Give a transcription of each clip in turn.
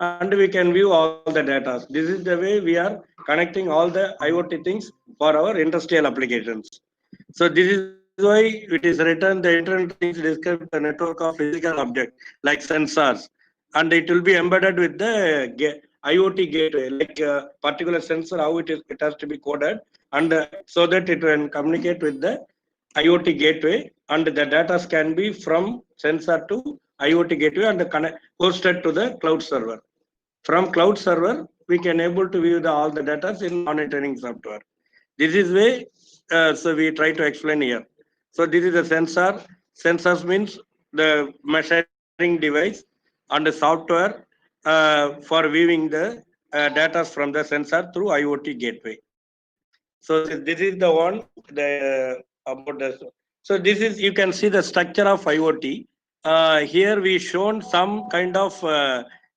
and we can view all the data. This is the way we are connecting all the IoT things for our industrial applications. So this is why it is written the Internet of Things describes the network of physical objects like sensors, and it will be embedded with the IoT gateway, like a particular sensor, how it has to be coded, and so that it can communicate with the IoT gateway, and the data can be from sensor to IoT gateway and hosted to the cloud server. From cloud server, we can able to view all the data in monitoring software. This is way, so we try to explain here. So this is a sensor. Sensors means the measuring device and the software for viewing the data from the sensor through IoT gateway. So this is the one about this. So this is, you can see the structure of IoT. Here we shown some kind of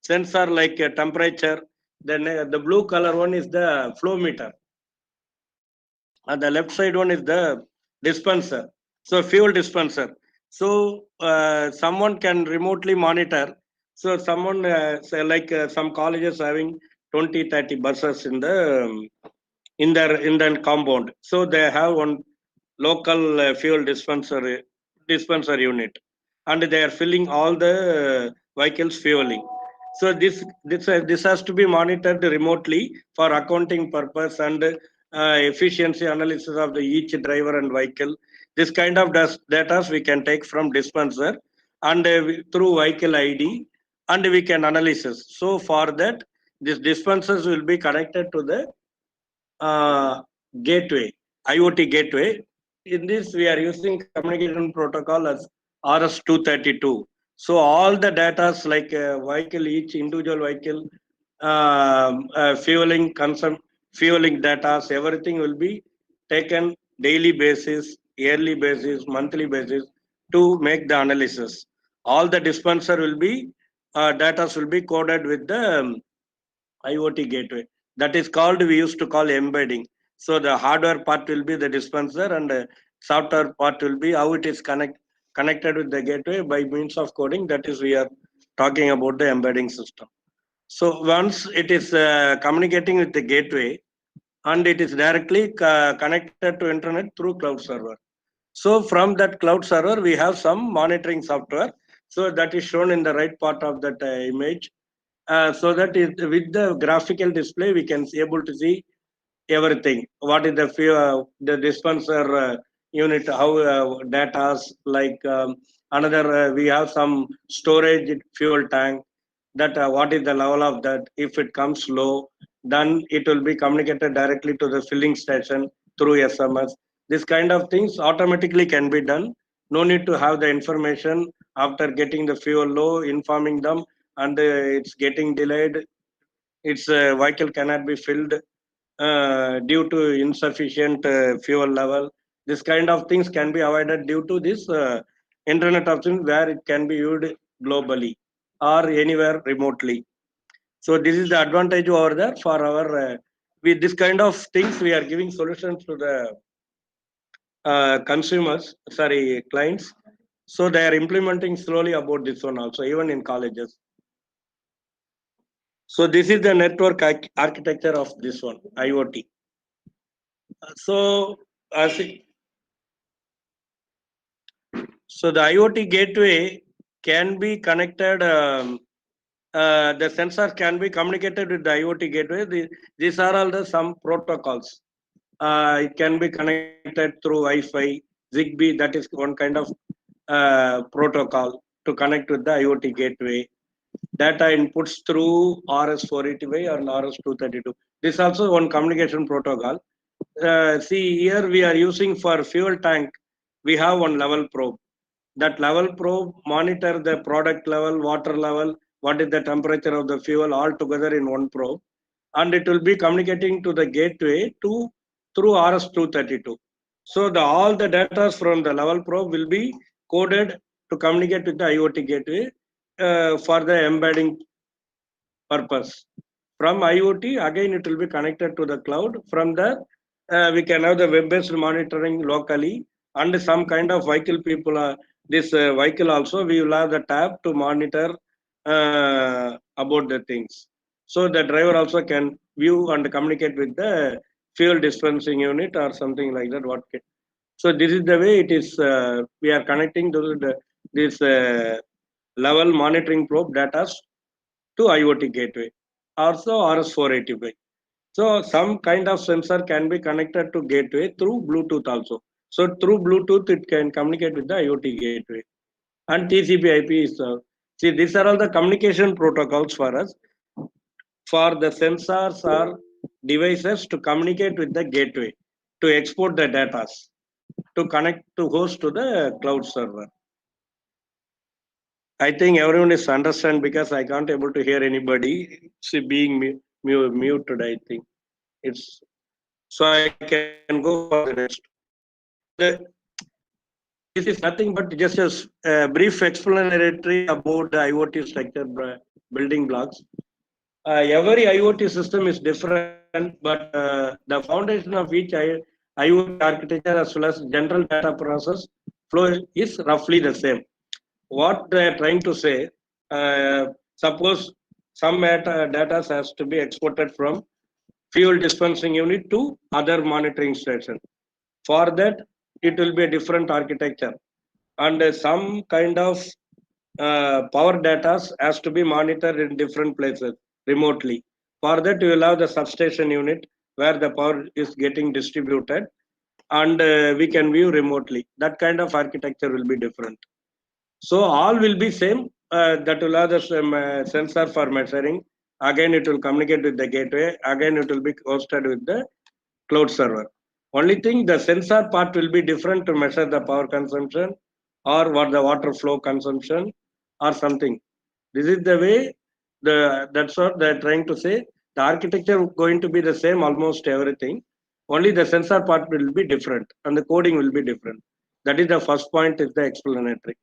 sensor like temperature. Then the blue color one is the flow meter, and the left side one is the dispenser. So fuel dispenser. So someone can remotely monitor. So someone say like some colleges having 20-30 buses in their compound. So they have one local fuel dispenser unit, and they are filling all the vehicles fueling. So this has to be monitored remotely for accounting purpose and efficiency analysis of the each driver and vehicle. This kind of data we can take from dispenser, and through vehicle ID, and we can analysis. So for that, these dispensers will be connected to the uh, gateway, IoT gateway. In this, we are using communication protocol as RS-232. So all the data like vehicle, each individual vehicle, fueling consum, fueling data, everything will be taken daily basis, yearly basis, monthly basis to make the analysis. All the dispenser will be data will be coded with the IoT gateway. That is called, we used to call embedding. So the hardware part will be the dispenser, and software part will be how it is connected with the gateway by means of coding. That is, we are talking about the embedding system. So once it is communicating with the gateway, and it is directly connected to internet through cloud server. So from that cloud server, we have some monitoring software. So that is shown in the right part of that image. So that is with the graphical display, we can able to see everything. What is the dispenser unit, how data like another, we have some storage fuel tank, that what is the level of that. If it comes low, then it will be communicated directly to the filling station through SMS. This kind of things automatically can be done. No need to have the information after getting the fuel low, informing them, and it's getting delayed. Its vehicle cannot be filled due to insufficient fuel level. This kind of things can be avoided due to this Internet of Things, where it can be viewed globally or anywhere remotely. So this is the advantage over there for our with this kind of things. We are giving solutions to the consumers, sorry, clients. So they are implementing slowly about this one also, even in colleges. So this is the network architecture of this one, IoT. So as so the IoT gateway can be connected. The sensor can be communicated with the IoT gateway. These are all the some protocols. It can be connected through Wi-Fi, Zigbee. That is one kind of protocol to connect with the IoT gateway. Data inputs through RS-485 or RS-232. This is also one communication protocol. See here we are using for fuel tank. We have one level probe. That level probe monitor the product level, water level, what is the temperature of the fuel, all together in one probe, and it will be communicating to the gateway to through RS-232. So all the data from the level probe will be coded to communicate with the IoT gateway for the embedding purpose. From IoT, again it will be connected to the cloud. From there, we can have the web-based monitoring locally, and some kind of vehicle people are this vehicle also. We will have the tab to monitor about the things. So the driver also can view and communicate with the fuel dispensing unit or something like that. So this is the way it is. We are connecting to this level monitoring probe data to IoT gateway, also RS485. So some kind of sensor can be connected to gateway through Bluetooth also. So through Bluetooth, it can communicate with the IoT gateway. And TCP/IP is see, these are all the communication protocols for us, for the sensors or devices to communicate with the gateway, to export the data, to connect to host to the cloud server. I think everyone is understand because I can't able to hear anybody. See, being muted, I think it's so I can go for the next. The, this is nothing but just a brief explanatory about the IoT structure building blocks. Every IoT system is different, but the foundation of each IoT architecture as well as general data process flow is roughly the same. What they are trying to say, suppose some data has to be exported from fuel dispensing unit to other monitoring station. For that, it will be a different architecture, and some kind of power data has to be monitored in different places remotely. For that, you will have the substation unit where the power is getting distributed, and we can view remotely. That kind of architecture will be different. So all will be same. That will have the sensor for measuring. Again, it will communicate with the gateway. Again, it will be hosted with the cloud server. Only thing, the sensor part will be different to measure the power consumption or what the water flow consumption or something. This is the way that's what they're trying to say. The architecture going to be the same, almost everything. Only the sensor part will be different and the coding will be different. That is the first point, is the explanatory.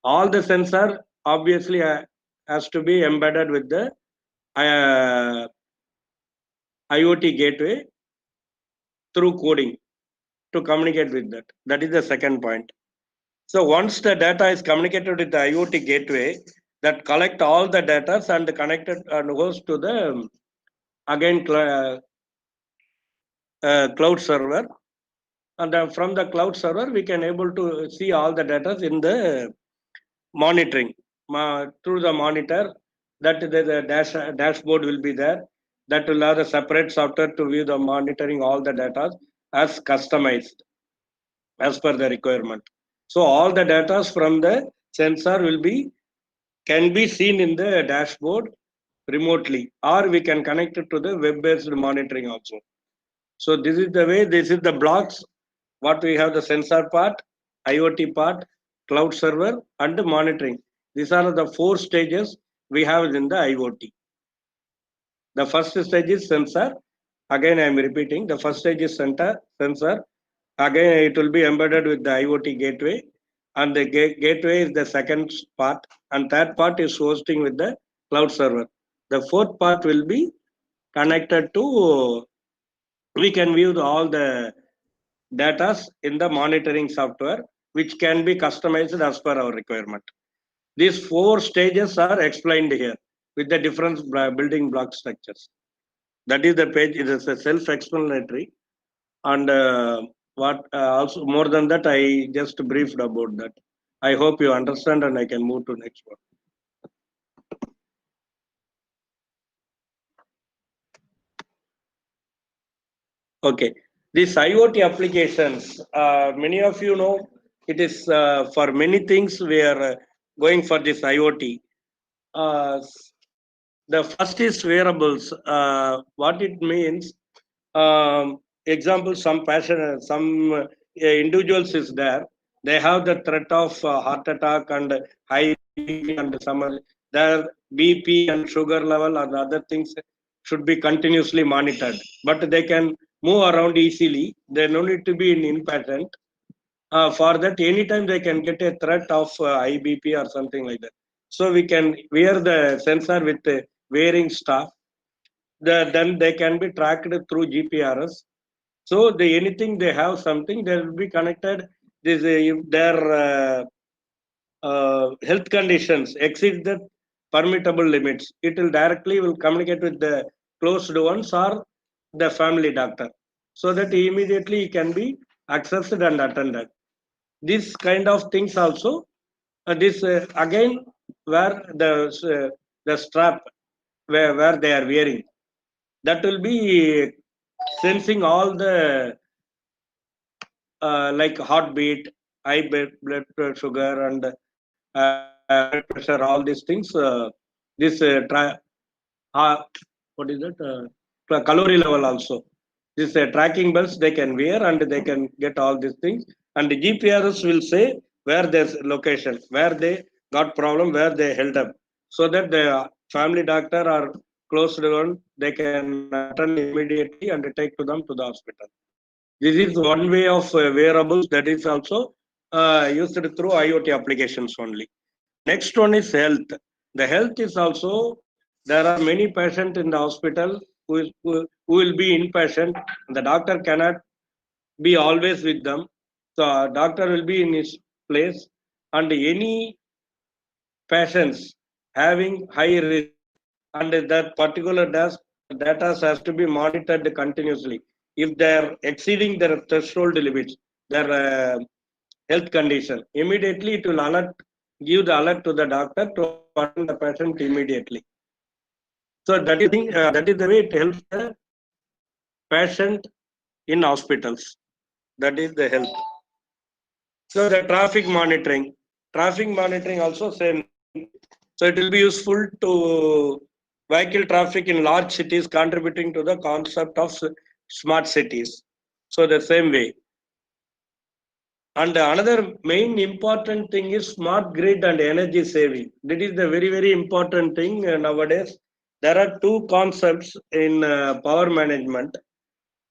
All the sensor obviously has to be embedded with the uh, IoT gateway through coding to communicate with that. That is the second point. So once the data is communicated with the IoT gateway, that collect all the data and connected and host to the again cloud server. And from the cloud server, we can able to see all the data in the monitoring through the monitor. That the dashboard will be there. That will have a separate software to view the monitoring all the data as customized as per the requirement. So all the data from the sensor will be can be seen in the dashboard remotely, or we can connect it to the web-based monitoring also. So this is the way. This is the blocks. What we have: the sensor part, IoT part, cloud server, and monitoring. These are the four stages we have in the IoT. The first stage is sensor. Again, I am repeating. The first stage is sensor. Again, it will be embedded with the IoT gateway, and the gateway is the second part, and third part is hosting with the cloud server. The fourth part will be connected to. We can view all the data in the monitoring software, which can be customized as per our requirement. These four stages are explained here with the different building block structures. That is the page. It is a self-explanatory, and what also more than that, I just briefed about that. I hope you understand, and I can move to next one. Okay, these IoT applications, many of you know, it is for many things we are going for this IoT. Uh, the first is wearables. What it means, example, some individuals is there. They have the threat of heart attack and high BP and some their BP and sugar level and other things should be continuously monitored. But they can move around easily. They no need to be in inpatient. For that, anytime they can get a threat of IBP or something like that. So we can wear the sensor with the wearing staff. Then they can be tracked through GPRS. So anything they have something, they will be connected. This if their health conditions exceed that permittable limits. It will directly will communicate with the closed ones or the family doctor, so that immediately he can be accessed and attended. This kind of things also, this again, where the strap where they are wearing, that will be sensing all the like heartbeat, high blood sugar, and blood pressure, all these things. This uh, what is it? Calorie level also. This tracking belts they can wear and they can get all these things. And the GPRS will say where there's location, where they got problem, where they held up, so that the family doctor or close one they can attend immediately and take to them to the hospital. This is one way of wearables that is also used through IoT applications only. Next one is health. The health is also, there are many patients in the hospital who will be inpatient. The doctor cannot be always with them. So doctor will be in his place, and any patients having high risk and that particular data has to be monitored continuously. If they are exceeding their threshold limits, their health condition, immediately it will give the alert to the doctor to attend the patient immediately. So that is the thing. That is the way it helps the patient in hospitals. That is the health. So the traffic monitoring also same thing. So it will be useful to vehicle traffic in large cities, contributing to the concept of smart cities. So the same way. And another main important thing is smart grid and energy saving. That is the very important thing nowadays. There are two concepts in power management.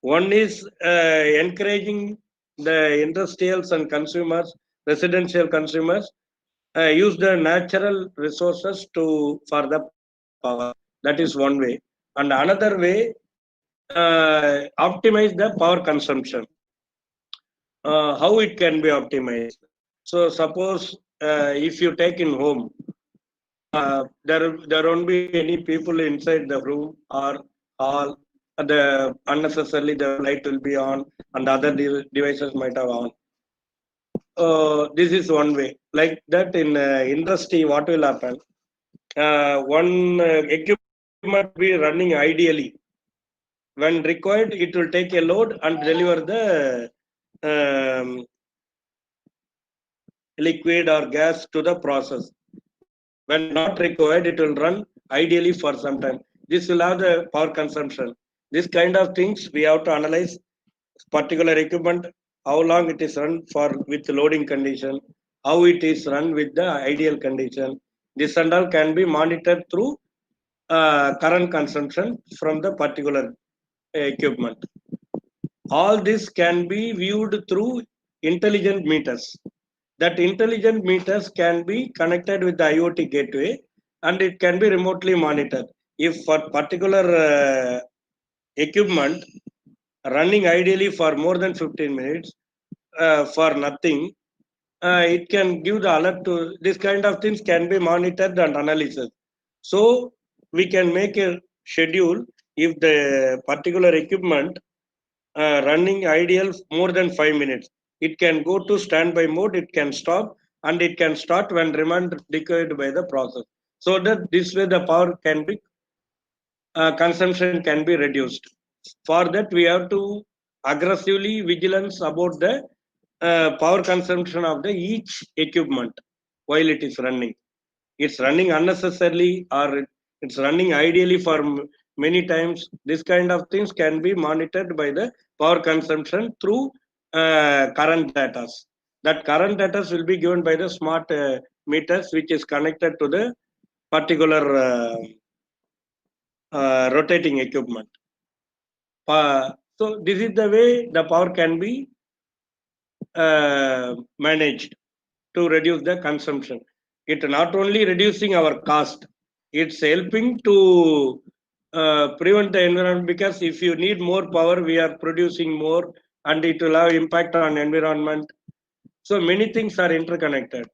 One is encouraging the industrials and consumers, residential consumers, use the natural resources to for the power. That is one way. And another way, optimize the power consumption. How it can be optimized? So suppose if you take in home, there won't be any people inside the room or hall. The unnecessarily the light will be on and other devices might have on. This is one way. Like that in industry, what will happen? One equipment will be running ideally. When required, it will take a load and deliver the um, liquid or gas to the process. When not required, it will run ideally for some time. This will have the power consumption. This kind of things we have to analyze particular equipment, how long it is run for with loading condition, how it is run with the ideal condition. This and all can be monitored through current consumption from the particular equipment. All this can be viewed through intelligent meters. That intelligent meters can be connected with the IoT gateway and it can be remotely monitored. If for particular equipment running ideally for more than 15 minutes for nothing, it can give the alert to this kind of things can be monitored and analyzed. So we can make a schedule if the particular equipment running ideal more than 5 minutes. It can go to standby mode, it can stop, and it can start when demand required by the process. So that this way the power can be consumption can be reduced. For that, we have to aggressively vigilance about the power consumption of the each equipment while it is running. It's running unnecessarily or it's running ideally for many times. This kind of things can be monitored by the power consumption through current data. That current data will be given by the smart meters which is connected to the particular rotating equipment. So this is the way the power can be managed to reduce the consumption. It not only reducing our cost, it's helping to prevent the environment, because if you need more power, we are producing more and it will have impact on environment. So many things are interconnected.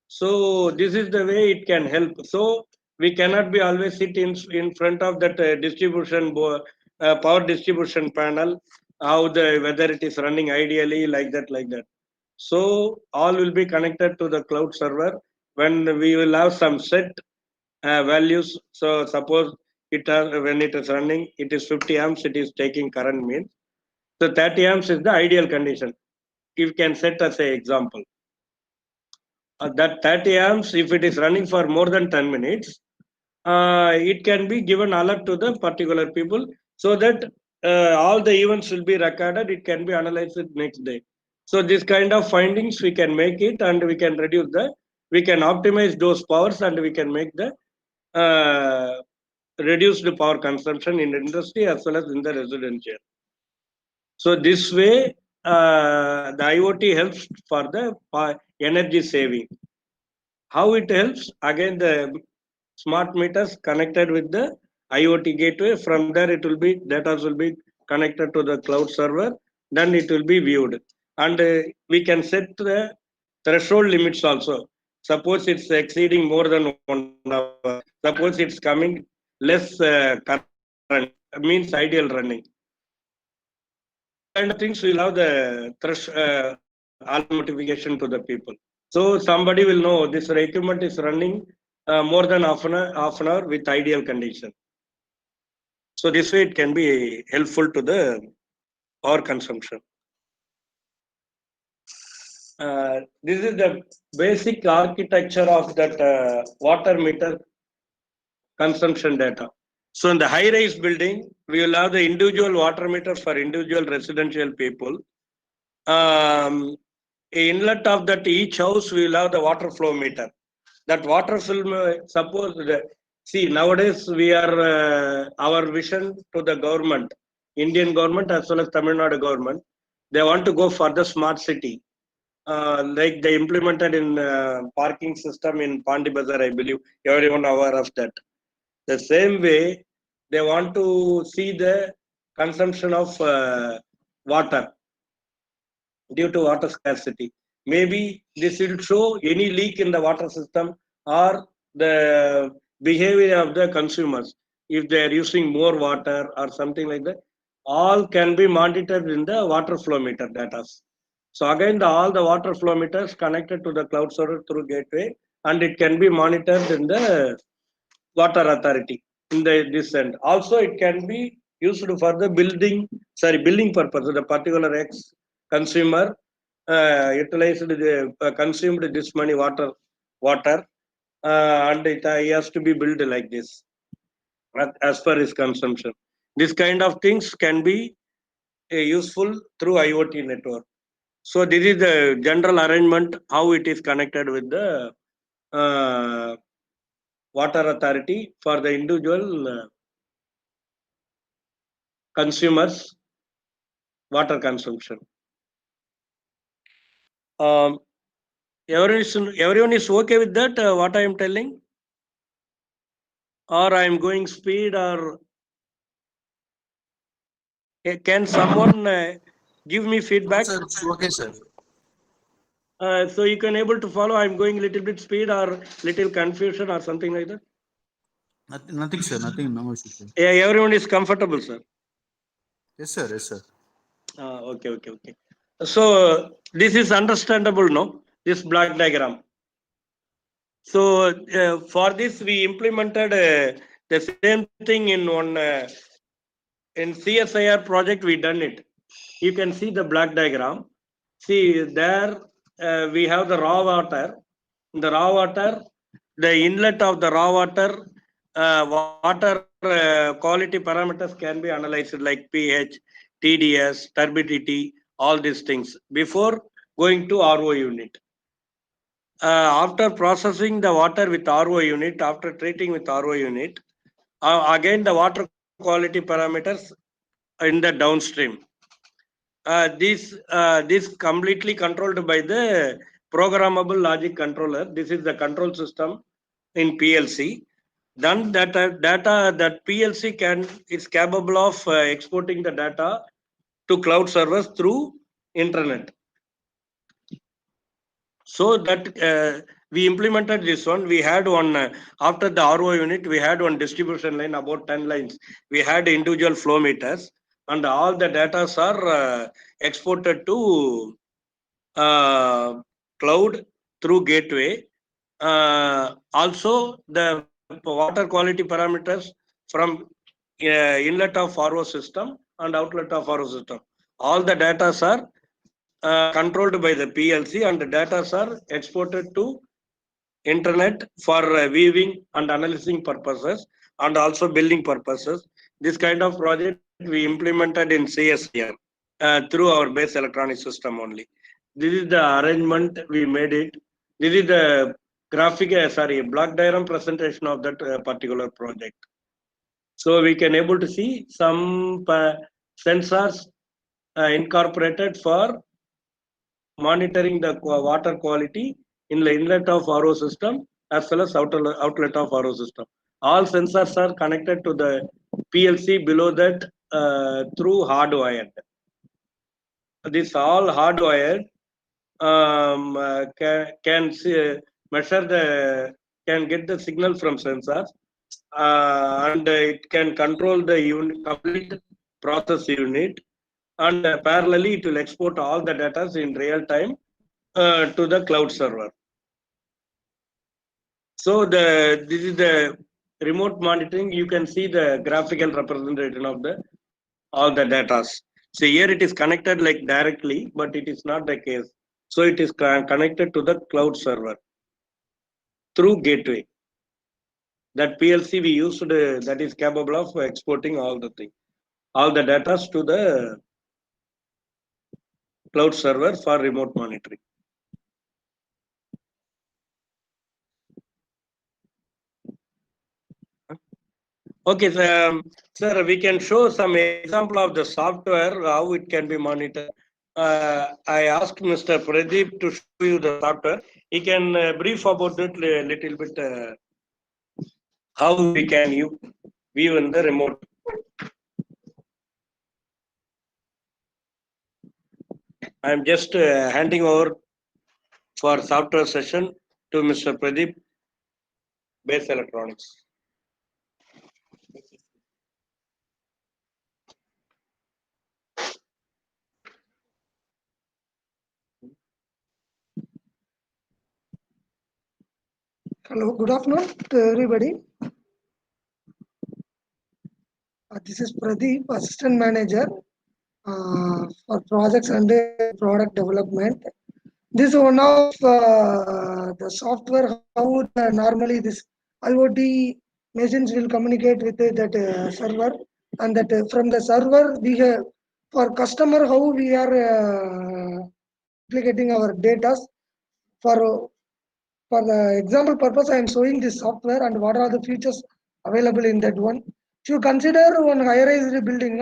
So this is the way it can help. So we cannot be always sit in front of that power distribution panel, how whether it is running ideally like that. So all will be connected to the cloud server when we will have some set values. So suppose when it is running, it is 50 amps, it is taking current means. So 30 amps is the ideal condition. You can set as a example. That 30 amps, if it is running for more than 10 minutes, it can be given alert to the particular people so that all the events will be recorded. It can be analyzed next day. So this kind of findings we can make it, and we can we can optimize those powers, and we can make the reduced power consumption in the industry as well as in the residential. So this way, the IoT helps for the energy saving. How it helps? Again, the smart meters connected with the IoT gateway. From there, it will be data will be connected to the cloud server. Then it will be viewed, and we can set the threshold limits also. Suppose it's exceeding more than 1 hour. Suppose it's coming less current, means ideal running. Kind of things will have the alert notification to the people. So somebody will know this equipment is running more than half an hour with ideal condition. So this way it can be helpful to the power consumption. This is the basic architecture of that water meter consumption data. So in the high-rise building, we will have the individual water meter for individual residential people. Inlet of that each house, we will have the water flow meter. That water film, suppose, see, nowadays we are, our vision to the government, Indian government as well as Tamil Nadu government, they want to go for the smart city. Like they implemented in parking system in Pandi Bazar, I believe everyone aware of that. The same way, they want to see the consumption of water due to water scarcity. Maybe this will show any leak in the water system or the behavior of the consumers. If they are using more water or something like that, all can be monitored in the water flow meter data. So again, all the water flow meters connected to the cloud server through gateway, and it can be monitored in the water authority in this end. Also, it can be used for the billing purpose. The particular X consumer utilized consumed this many water, and it has to be billed like this as per his consumption. This kind of things can be useful through IoT network. So this is the general arrangement how it is connected with the water authority for the individual consumers water consumption. Everyone is okay with that, what I am telling, or I am going speed, or can someone give me feedback? Sir, it's okay, sir. So you can able to follow. I am going little bit speed or little confusion or something like that. Nothing, sir. Nothing. No issue, sir. Yeah, everyone is comfortable, sir. Yes, sir. Yes, sir. Okay. So this is understandable, no? This block diagram. So for this, we implemented the same thing in one in CSIR project. We done it. You can see the block diagram. See there, we have the raw water. In the raw water, the inlet of the raw water, water quality parameters can be analyzed like pH, TDS, turbidity, all these things before going to RO unit. After processing the water with RO unit, after treating with RO unit, again the water quality parameters in the downstream. This completely controlled by the programmable logic controller. This is the control system in PLC. Then that data that PLC is capable of exporting the data to cloud servers through internet. So that we implemented this one. We had one, after the RO unit, we had one distribution line, about 10 lines. We had individual flow meters, and all the data are exported to cloud through gateway. Also, the water quality parameters from inlet of RO system and outlet of RO system. All the data are controlled by the PLC, and the data are exported to internet for viewing and analyzing purposes, and also building purposes. This kind of project we implemented in CSIR through our base electronic system only. This is the arrangement we made it. This is the graphic, block diagram presentation of that particular project. So we can able to see some sensors incorporated for monitoring the water quality in the inlet of RO system as well as outlet of RO system. All sensors are connected to the PLC below that through hardwired. This all hardwired can see, measure the, can get the signal from sensors, and it can control the complete process unit, and parallelly it will export all the data in real time to the cloud server. So this is the remote monitoring. You can see the graphical representation of the all the data. So here it is connected like directly, but it is not the case. So it is connected to the cloud server through gateway. That PLC we used that is capable of exporting all the things, all the data to the cloud server for remote monitoring. Okay, sir, we can show some example of the software, how it can be monitored. I asked Mr. Pradeep to show you the software. He can brief about it a little bit, how we can view in the remote. I'm just handing over for software session to Mr. Pradeep, Base Electronics. Hello, good afternoon to everybody. This is Pradeep, Assistant Manager for Projects and Product Development. This is one of the software how normally this IoT machines will communicate with that server, and that from the server we have for customer how we are replicating our data. For the example purpose, I am showing this software and what are the features available in that one. If you consider one high-rise building,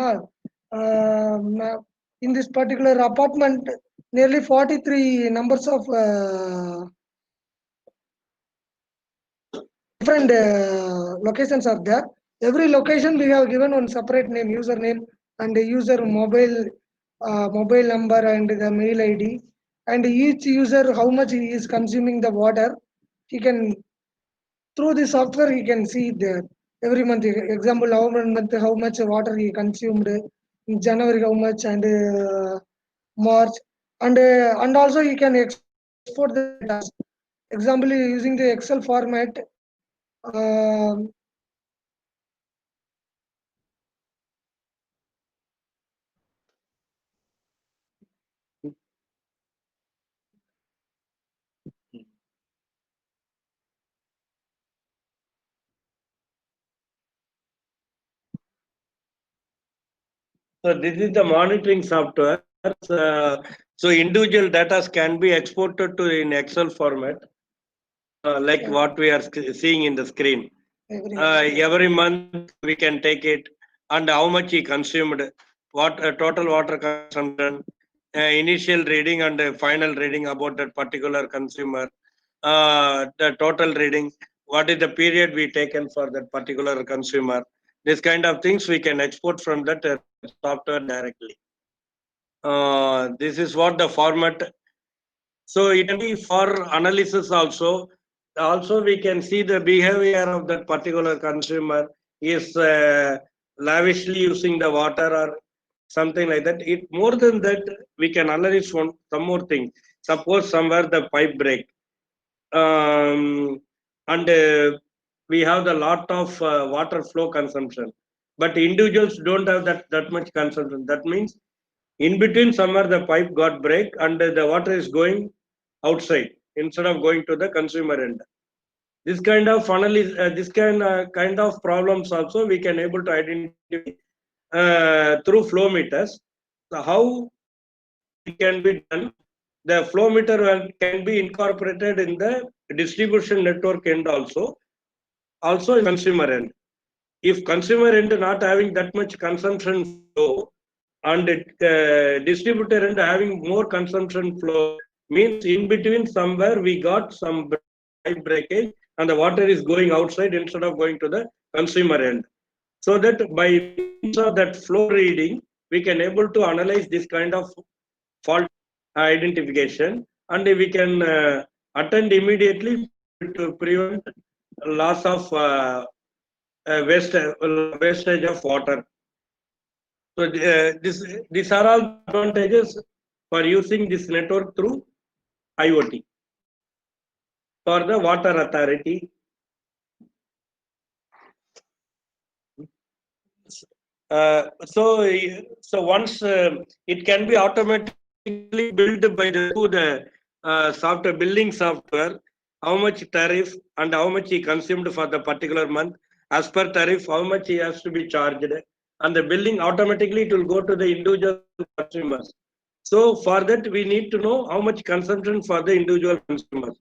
in this particular apartment, nearly 43 numbers of different locations are there. Every location we have given one separate name, username, and the user mobile number and the mail ID. And each user, how much he is consuming the water, he can, through the software, he can see there every month. Example, how much water he consumed in January, how much, and March, and also he can export the data. Example, using the Excel format. So this is the monitoring software. So individual data can be exported to in Excel format, like what we are seeing in the screen. Every month we can take it, and how much he consumed, what total water consumption, initial reading and final reading about that particular consumer, the total reading, what is the period we taken for that particular consumer. This kind of things we can export from that software directly. This is what the format. So it can be for analysis also. Also we can see the behavior of that particular consumer is lavishly using the water or something like that. It more than that, we can analyze some more thing. Suppose somewhere the pipe break, and we have the lot of water flow consumption, but individuals don't have that much consumption. That means in between somewhere the pipe got break and the water is going outside instead of going to the consumer end. This kind of funnel is this kind of problems also we can able to identify through flow meters. So how it can be done? The flow meter can be incorporated in the distribution network end also in consumer end. If consumer end not having that much consumption flow and distributor end having more consumption flow, means in between somewhere we got some pipe breakage and the water is going outside instead of going to the consumer end. So that by means of that flow reading, we can able to analyze this kind of fault identification, and we can attend immediately to prevent loss of wastage of water. So these are all advantages for using this network through IoT for the water authority. So once it can be automatically built by the software billing software, how much tariff and how much he consumed for the particular month, as per tariff, how much he has to be charged, and the billing automatically it will go to the individual consumers. So for that we need to know how much consumption for the individual consumers.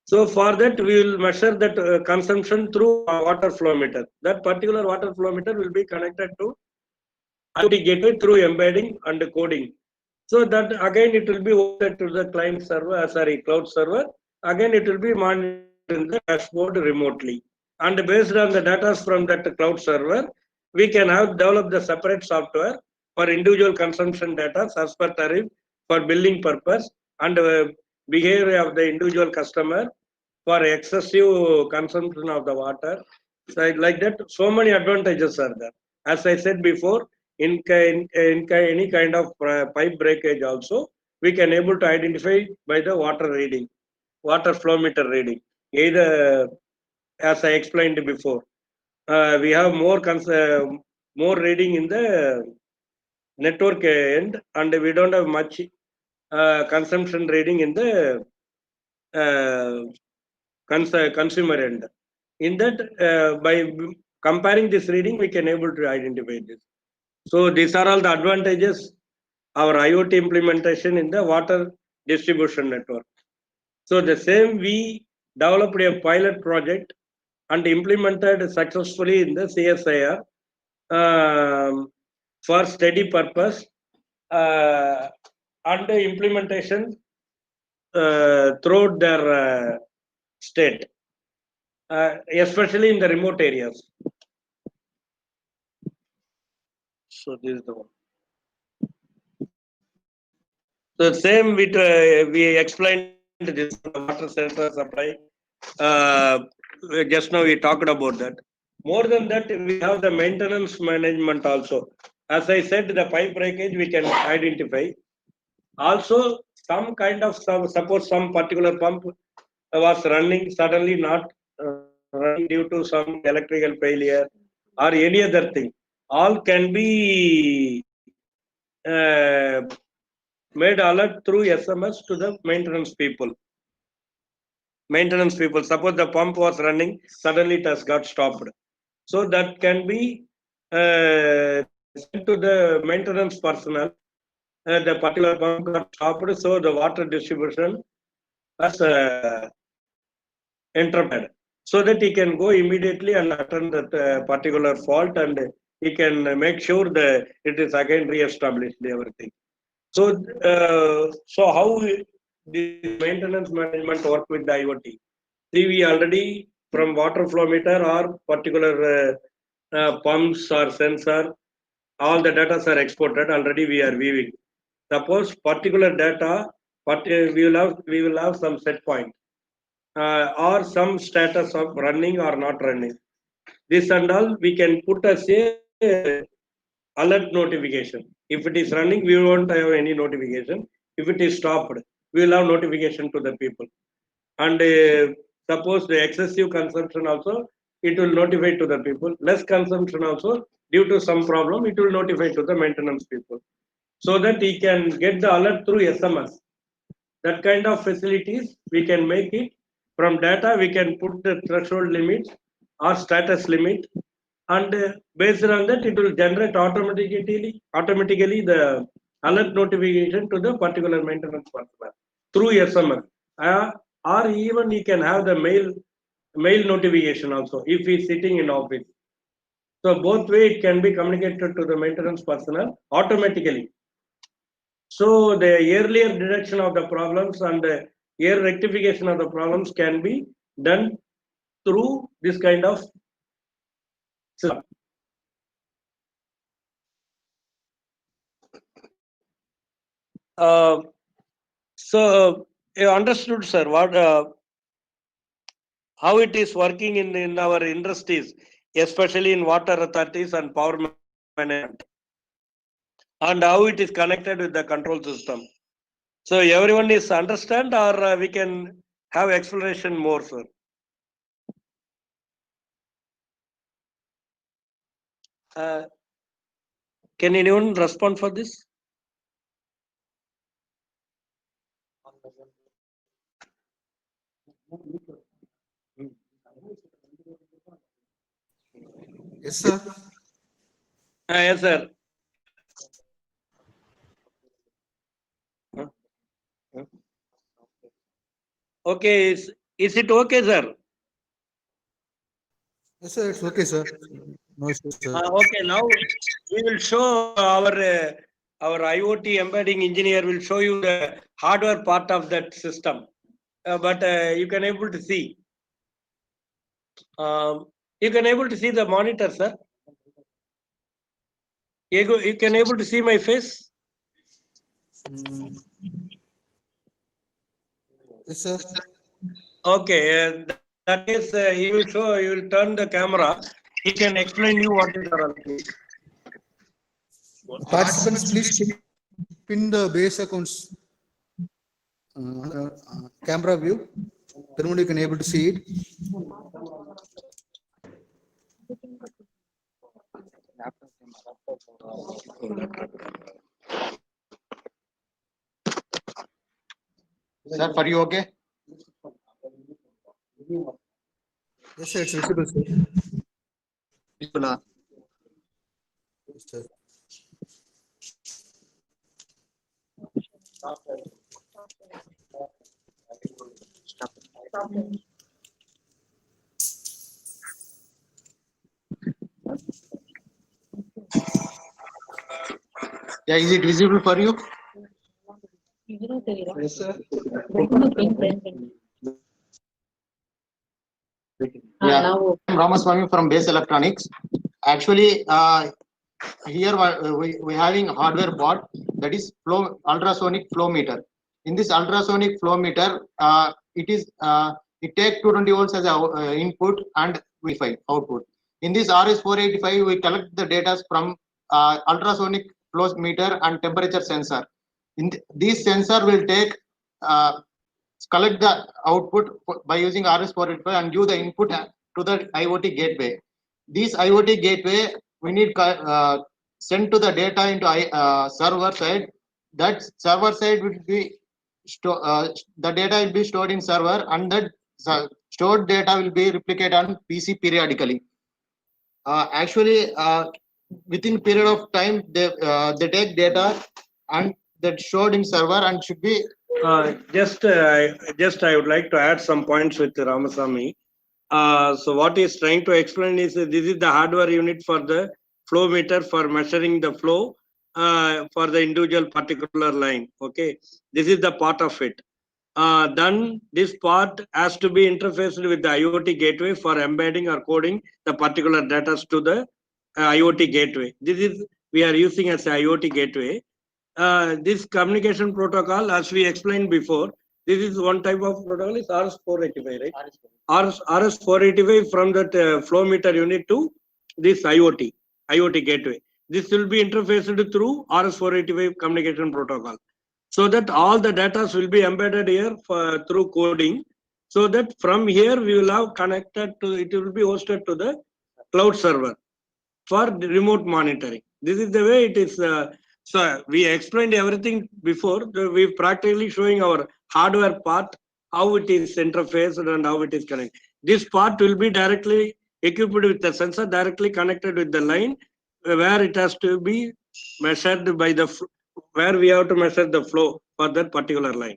So for that we will measure that consumption through a water flow meter. That particular water flow meter will be connected to IoT gateway through embedding and coding. So that again it will be hosted to the client server, cloud server. Again it will be monitored in the dashboard remotely. And based on the data from that cloud server, we can have develop the separate software for individual consumption data as per tariff for billing purpose and behavior of the individual customer for excessive consumption of the water. So like that, so many advantages are there. As I said before, in any kind of pipe breakage also, we can able to identify by the water reading, water flow meter reading. Either, as I explained before, we have more reading in the network end, and we don't have much consumption reading in the consumer end. In that, by comparing this reading, we can able to identify this. So these are all the advantages our IoT implementation in the water distribution network. So the same we developed a pilot project and implemented successfully in the CSIR for study purpose and the implementation throughout their state, especially in the remote areas. So this is the one. So same we explained this water sensor supply. Just now we talked about that. More than that, we have the maintenance management also. As I said, the pipe breakage we can identify. Also, some kind of suppose some particular pump was running suddenly not running due to some electrical failure or any other thing. All can be made alert through SMS to the maintenance people. Suppose the pump was running, suddenly it has got stopped. So that can be sent to the maintenance personnel. The particular pump got stopped, so the water distribution has interrupted. So that he can go immediately and attend that particular fault, and he can make sure that it is again re-established, everything. So, so how the maintenance management work with the IoT? See, we already from water flow meter or particular pumps or sensor, all the data are exported. Already we are viewing. Suppose particular data, but we will have some set point, or some status of running or not running. This and all we can put as a alert notification. If it is running, we won't have any notification. If it is stopped, we will have notification to the people. And suppose the excessive consumption also, it will notify to the people. Less consumption also, due to some problem, it will notify to the maintenance people. So that he can get the alert through SMS. That kind of facilities we can make it. From data, we can put the threshold limit or status limit, and based on that, it will generate automatically the alert notification to the particular maintenance personnel through SMS. Or even he can have the mail notification also if he is sitting in office. So both way it can be communicated to the maintenance personnel automatically. So the earlier detection of the problems and the earlier rectification of the problems can be done through this kind of system. So you understood, sir, what how it is working in our industries, especially in water authorities and power management, and how it is connected with the control system. So everyone is understand, or we can have explanation more, sir. Can anyone respond for this? Yes, sir. Yes, sir. Okay, is it okay, sir? Yes, sir. It's okay, sir. No issue, sir. Okay, now we will show our IoT embedding engineer will show you the hardware part of that system, but you can able to see. You can able to see the monitor, sir. You can able to see my face. Yes, sir. Okay, that is he will show. You will turn the camera. He can explain you what is our. Participants, please pin the base accounts camera view. Then only you can able to see it. Sir, for you okay? Yes, sir. It's visible, sir. Yes, sir. Yeah, is it visible for you? Yes, sir. Yeah, I'm Ramaswamy from Base Electronics. Actually, here we having hardware board that is ultrasonic flow meter. In this ultrasonic flow meter, it takes 220 volts as a input and Wi-Fi output. In this RS485, we collect the data from ultrasonic flow meter and temperature sensor. This sensor will collect the output by using RS485 and give the input to the IoT gateway. This IoT gateway we need send to the data into server side. That server side will be the data will be stored in server, and that stored data will be replicated on PC periodically. Actually, within period of time, they take data and that stored in server and should be. Just I would like to add some points with Ramasamy. So what he's trying to explain is this is the hardware unit for the flow meter for measuring the flow for the individual particular line. Okay, this is the part of it. Then this part has to be interfaced with the IoT gateway for embedding or coding the particular data to the IoT gateway. This is we are using as IoT gateway. This communication protocol, as we explained before, This is one type of protocol is RS-485, right? RS-485 from that flow meter unit to this IoT gateway. This will be interfaced through RS-485 communication protocol. So that all the data will be embedded here through coding. So that from here we will have connected to, it will be hosted to the cloud server for the remote monitoring. This is the way it is. So we explained everything before. We practically showing our hardware part, how it is interfaced and how it is connected. This part will be directly equipped with the sensor, directly connected with the line, where it has to be measured by the, where we have to measure the flow for that particular line.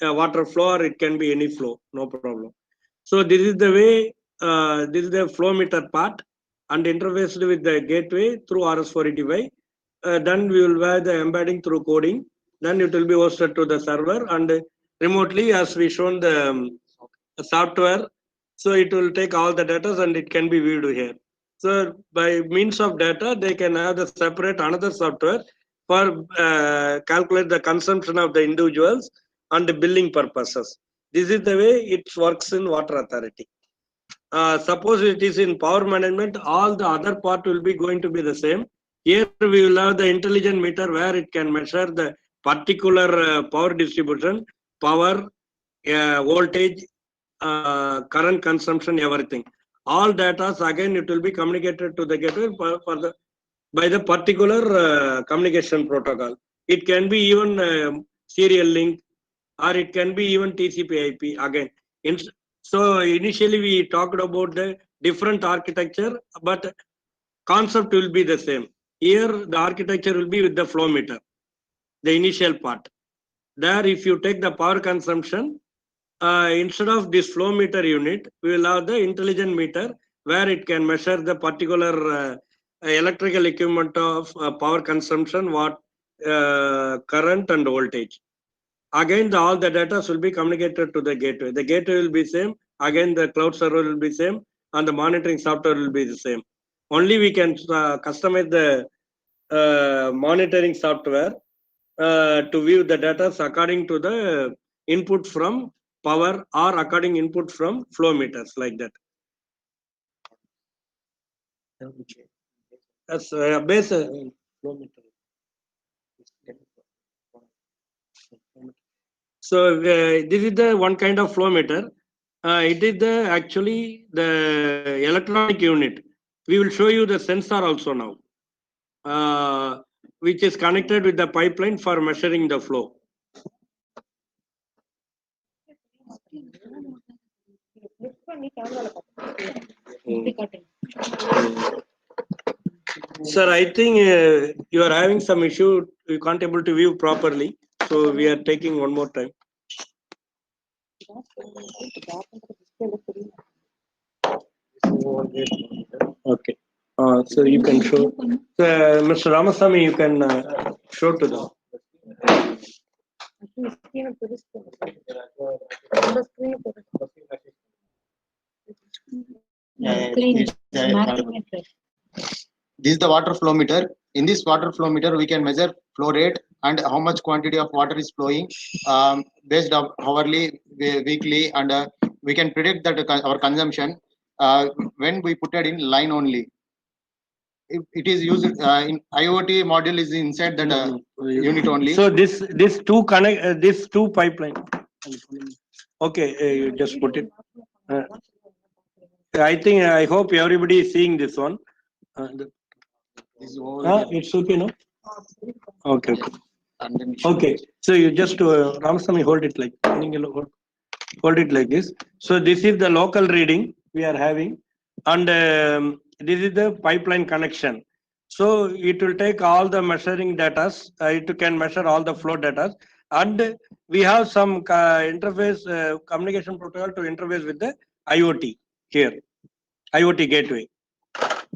Water flow, or it can be any flow, no problem. So this is the way, this is the flow meter part, and interfaced with the gateway through RS-485. Then we will have the embedding through coding. Then it will be hosted to the server, and remotely, as we shown the software. So it will take all the data and it can be viewed here. So by means of data, they can have the separate another software for calculate the consumption of the individuals and the billing purposes. This is the way it works in water authority. Suppose it is in power management, all the other part will be going to be the same. Here we will have the intelligent meter where it can measure the particular power distribution, power, voltage, current consumption, everything. All data again it will be communicated to the gateway by the particular communication protocol. It can be even serial link, or it can be even TCP/IP again. So initially we talked about the different architecture, but concept will be the same. Here the architecture will be with the flow meter, the initial part. There if you take the power consumption, instead of this flow meter unit, we will have the intelligent meter where it can measure the particular electrical equipment of power consumption, what current and voltage. Again, all the data will be communicated to the gateway. The gateway will be same. Again, the cloud server will be same, and the monitoring software will be the same. Only we can customize the monitoring software to view the data according to the input from power or according input from flow meters, like that. That's base flow meter. So this is the one kind of flow meter. It is the actually the electronic unit. We will show you the sensor also now, which is connected with the pipeline for measuring the flow. Sir, I think you are having some issue. You can't able to view properly. So we are taking one more time. Okay. So you can show. Mr. Ramasamy, you can show to them. This is the water flow meter. In this water flow meter, we can measure flow rate and how much quantity of water is flowing based on hourly, weekly, and we can predict that our consumption when we put it in line only. It is used in IoT module is inside that unit only. So this two pipeline. Okay, you just put it. I hope everybody is seeing this one. It's okay, no? Okay. Okay. So you just Ramasamy, hold it like this. So this is the local reading we are having, and this is the pipeline connection. So it will take all the measuring data. It can measure all the flow data, and we have some interface communication protocol to interface with the IoT here, IoT gateway.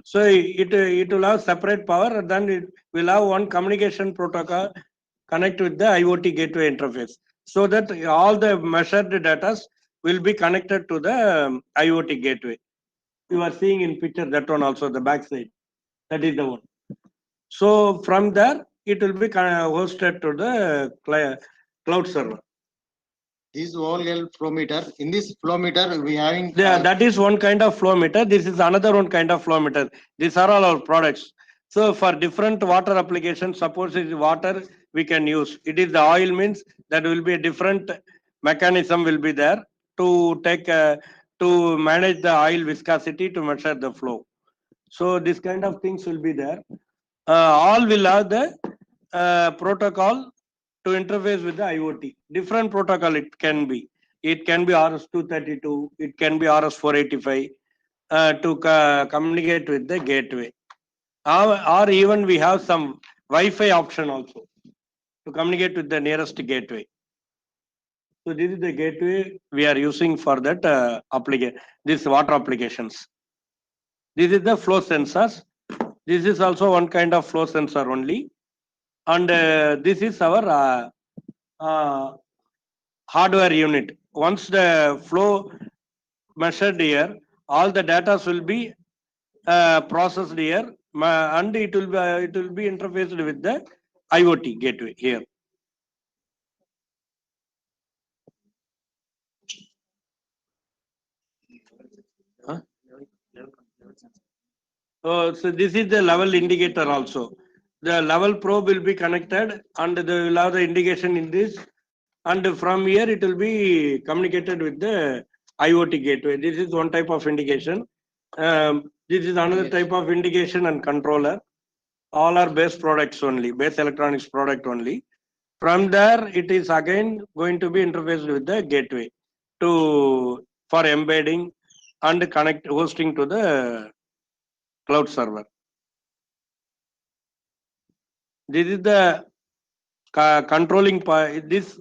So it will have separate power, and then it will have one communication protocol connect with the IoT gateway interface, so that all the measured data will be connected to the IoT gateway. You are seeing in picture that one also, the back side. That is the one. So from there, it will be hosted to the cloud server. This whole flow meter. In this flow meter, we having Yeah, that is one kind of flow meter. This is another one kind of flow meter. These are all our products. So for different water applications, suppose it is water, we can use. It is the oil means that will be a different mechanism will be there to take to manage the oil viscosity to measure the flow. So this kind of things will be there. All will have the protocol to interface with the IoT. Different protocol it can be. It can be RS-232, it can be RS-485 to communicate with the gateway. Or even we have some Wi-Fi option also to communicate with the nearest gateway. So this is the gateway we are using for that this water applications. This is the flow sensors. This is also one kind of flow sensor only. And this is our hardware unit. Once the flow measured here, all the data will be processed here, and it will be interfaced with the IoT gateway here. Huh? So this is the level indicator also. The level probe will be connected, and they will have the indication in this. And from here, it will be communicated with the IoT gateway. This is one type of indication. This is another type of indication and controller. All are base products only, base electronics product only. From there, it is again going to be interfaced with the gateway for embedding and hosting to the cloud server. This is the controlling part. This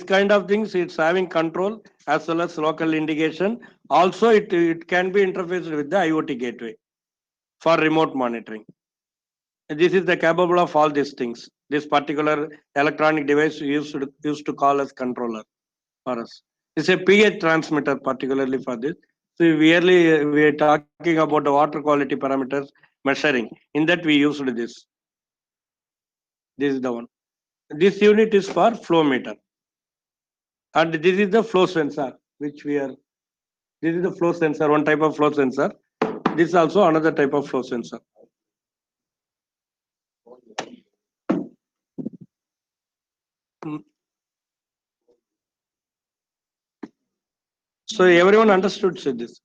kind of things, it's having control as well as local indication. Also, it can be interfaced with the IoT gateway for remote monitoring. This is the capable of all these things. This particular electronic device used to call as controller for us. It's a pH transmitter particularly for this. So we are talking about the water quality parameters measuring. In that we used this. This is the one. This unit is for flow meter. And this is the flow sensor, which we are. This is the flow sensor, one type of flow sensor. This is also another type of flow sensor. So everyone understood this.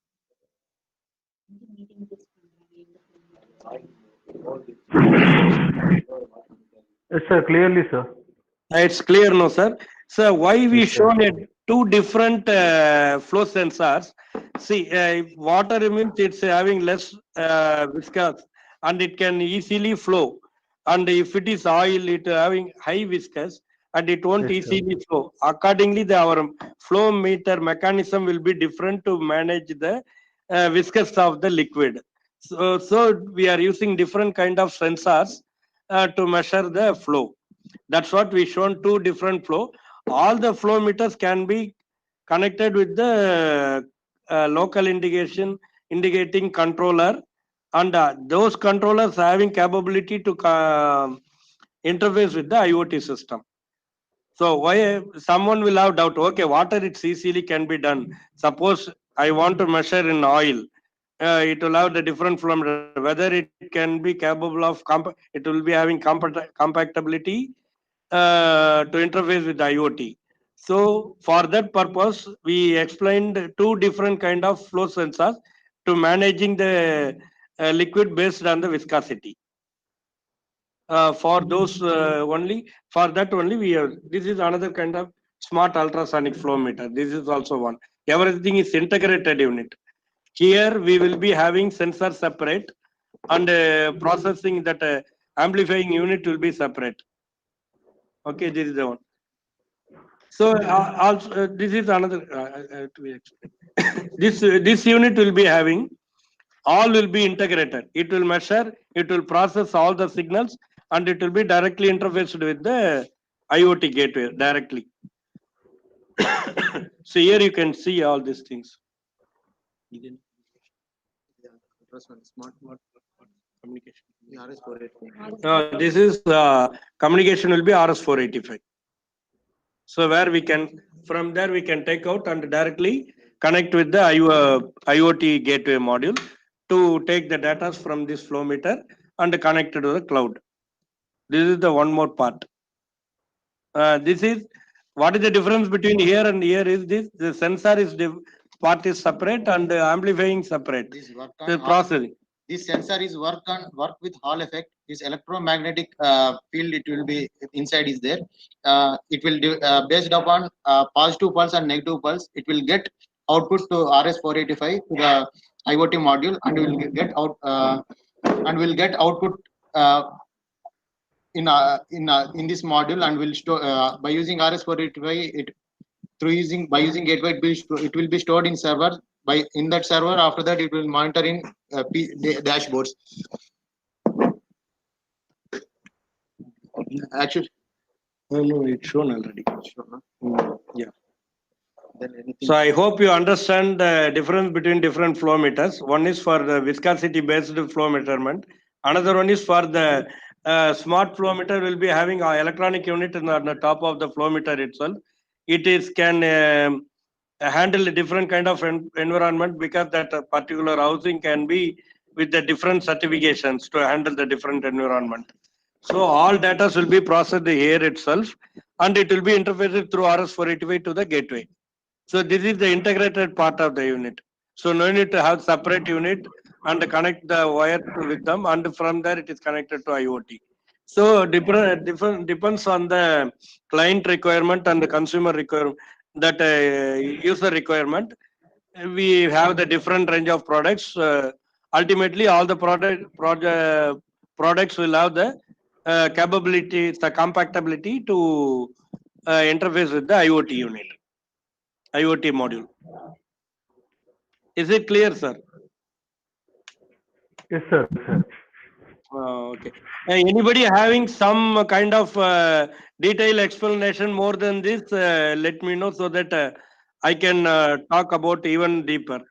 Yes, sir. Clearly, sir. It's clear, no, sir. So why we Yes, sir. shown two different flow sensors? See, water means it's having less viscous and it can easily flow. And if it is oil, it having high viscous and it won't Yes, sir. easily flow. Accordingly, our flow meter mechanism will be different to manage the viscous of the liquid. So we are using different kind of sensors to measure the flow. That's what we shown two different flow. All the flow meters can be connected with the local indicating controller, and those controllers having capability to interface with the IoT system. So why someone will have doubt? Okay, water it's easily can be done. Suppose I want to measure in oil. It will have the different flow meter. Whether it can be capable of it will be having compatibility to interface with IoT. So for that purpose, we explained two different kind of flow sensors to managing the liquid based on the viscosity. For those for that only we have. This is another kind of smart ultrasonic flow meter. This is also one. Everything is integrated unit. Here we will be having sensor separate and processing that amplifying unit will be separate. Okay, this is the one. So also this is another. This unit will be having all will be integrated. It will measure, it will process all the signals, and it will be directly interfaced with the IoT gateway directly. So here you can see all these things. Smart Communication. RS-485. This is communication will be RS-485. So where we can From there, we can take out and directly connect with the IoT gateway module to take the data from this flow meter and connect it to the cloud. This is the one more part. This is what is the difference between here and here is this: the sensor is part is separate and the amplifying separate. This work The on Hall- processing. this sensor is work with Hall effect. This electromagnetic field, it will be inside is there. It will based upon positive pulse and negative pulse. It will get output to RS485 to the IoT module, and will get out and will get output in this module, and will store by using RS485 by using gateway it will be stored in server. By in that server, after that it will monitor in dashboards. Actually, No, it's shown already. Yeah. then anything. So I hope you understand the difference between different flow meters. One is for the viscosity based flow measurement. Another one is for the smart flow meter will be having an electronic unit on the top of the flow meter itself. It is can handle a different kind of environment because that particular housing can be with the different certifications to handle the different environment. So all data will be processed here itself, and it will be interfaced through RS485 to the gateway. So this is the integrated part of the unit. So no need to have separate unit and connect the wire with them, and from there it is connected to IoT. So different depends on the client requirement and the consumer requirement, that user requirement. We have the different range of products. Ultimately, all the products will have the capability, the compatibility to interface with the IoT unit. IoT module. Is it clear, sir? Yes, sir. Okay. Anybody having some kind of detailed explanation more than this, let me know so that I can talk about even deeper.